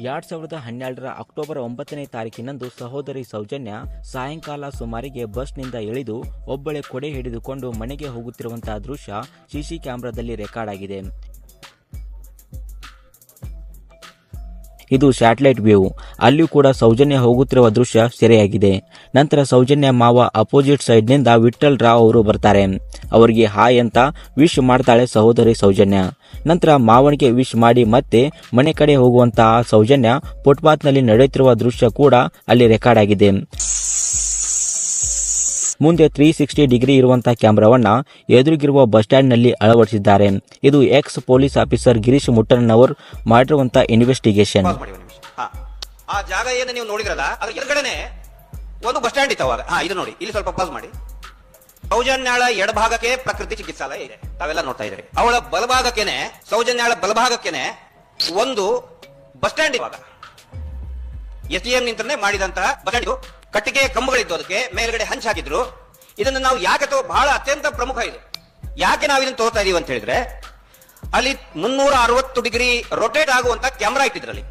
2012 October 9ನೇ ತಾರೀಕಿನಂದು ಸಹೋದರಿ ಸೌಜನ್ಯ ಸಾಯಂಕಾಲ ಸುಮಾರಿಗೆ ಬಸ್ನಿಂದ ಇಳಿದು ಒಬ್ಬಳೆ ಕೊಡೆ ಹಿಡಿದುಕೊಂಡು ಮನೆಗೆ ಹೋಗುತ್ತಿರುವಂತಹ ದೃಶ್ಯ ಸಿಸಿ ಕ್ಯಾಮೆರಾದಲ್ಲಿ ರೆಕಾರ್ಡ್ ಆಗಿದೆ. ಇದು ಸ್ಯಾಟಲೈಟ್ ವ್ಯೂ. ಅಲ್ಲಿಯೂ ಕೂಡ ಸೌಜನ್ಯ ಹೋಗುತ್ತಿರುವ ದೃಶ್ಯ ಸೆರೆಯಾಗಿದೆ. ನಂತರ ಸೌಜನ್ಯ ಮಾವ ಅಪೋಸಿಟ್ ಸೈಡ್ನಿಂದ ವಿಠಲ್ ರಾವ್ ಅವರು ಬರ್ತಾರೆ. ಅವರಿಗೆ ಹಾಯ್ ಅಂತ ವಿಶ್ ಮಾಡ್ತಾಳೆ ಸಹೋದರಿ ಸೌಜನ್ಯ. ನಂತರ ಮಾವನಿಗೆ ವಿಶ್ ಮಾಡಿ ಮತ್ತೆ ಮನೆ ಕಡೆ ಹೋಗುವಂತಹ ಸೌಜನ್ಯ ಫುಟ್ಪಾತ್ನಲ್ಲಿ ನಡೆಯುತ್ತಿರುವ ದೃಶ್ಯ ಕೂಡ ಅಲ್ಲಿ ರೆಕಾರ್ಡ್ ಆಗಿದೆ. ಮುಂದೆ 360 ಡಿಗ್ರಿ ಇರುವಂತಹ ಕ್ಯಾಮೆರಾವನ್ನ ಎದುರಿಗಿರುವ ಬಸ್ ಸ್ಟ್ಯಾಂಡ್ ನಲ್ಲಿ ಅಳವಡಿಸಿದ್ದಾರೆ. ಇದು ಎಕ್ಸ್ ಪೊಲೀಸ್ ಆಫೀಸರ್ ಗಿರೀಶ್ ಮುಟ್ಟಣ್ಣನವರು ಮಾಡಿರುವಂತಹ ಇನ್ವೆಸ್ಟಿಗೇಷನ್. ಆ ಜಾಗ ಏನು ನೀವು ನೋಡಿದ್ರಲ್ಲ ಅದ್ರ ಎದುರುಗಡೆನೆ ಒಂದು ಬಸ್ ಸ್ಟ್ಯಾಂಡ್ ಇತ್ತು ಅವಾಗ. ಇದು ನೋಡಿ, ಇಲ್ಲಿ ಸ್ವಲ್ಪ ಪಾಸ್ ಮಾಡಿ. ಸೌಜನ್ಯಾಳ ಎಡಭಾಗಕ್ಕೆ ಪ್ರಕೃತಿ ಚಿಕಿತ್ಸಾಲಯ ಇದೆ, ತಾವೆಲ್ಲ ನೋಡ್ತಾ ಇದ್ರಿ. ಅವಳ ಬಲಭಾಗಕ್ಕೇನೆ, ಸೌಜನ್ಯಾಳ ಬಲಭಾಗಕ್ಕೇನೆ ಒಂದು ಬಸ್ ಸ್ಟ್ಯಾಂಡ್. ಇವಾಗ SDM ನಿಂತನೆ ಮಾಡಿದಂತಹ ಬಸ್ ಸ್ಟ್ಯಾಂಡ್. ಕಟ್ಟಿಗೆ ಕಂಬಗಳಿದ್ದು, ಅದಕ್ಕೆ ಮೇಲ್ಗಡೆ ಹಂಚ್ ಹಾಕಿದ್ರು. ಇದನ್ನು ನಾವು ಯಾಕೆ ಬಹಳ ಅತ್ಯಂತ ಪ್ರಮುಖ ಇದು. ಯಾಕೆ ನಾವು ಇದನ್ನು ತೋರ್ತಾ ಇದೀವಿ ಅಂತ ಹೇಳಿದ್ರೆ, ಅಲ್ಲಿ 360 ಡಿಗ್ರಿ ರೊಟೇಟ್ ಆಗುವಂತ ಕ್ಯಾಮೆರಾ ಇಟ್ಟಿದ್ರಲ್ಲಿ.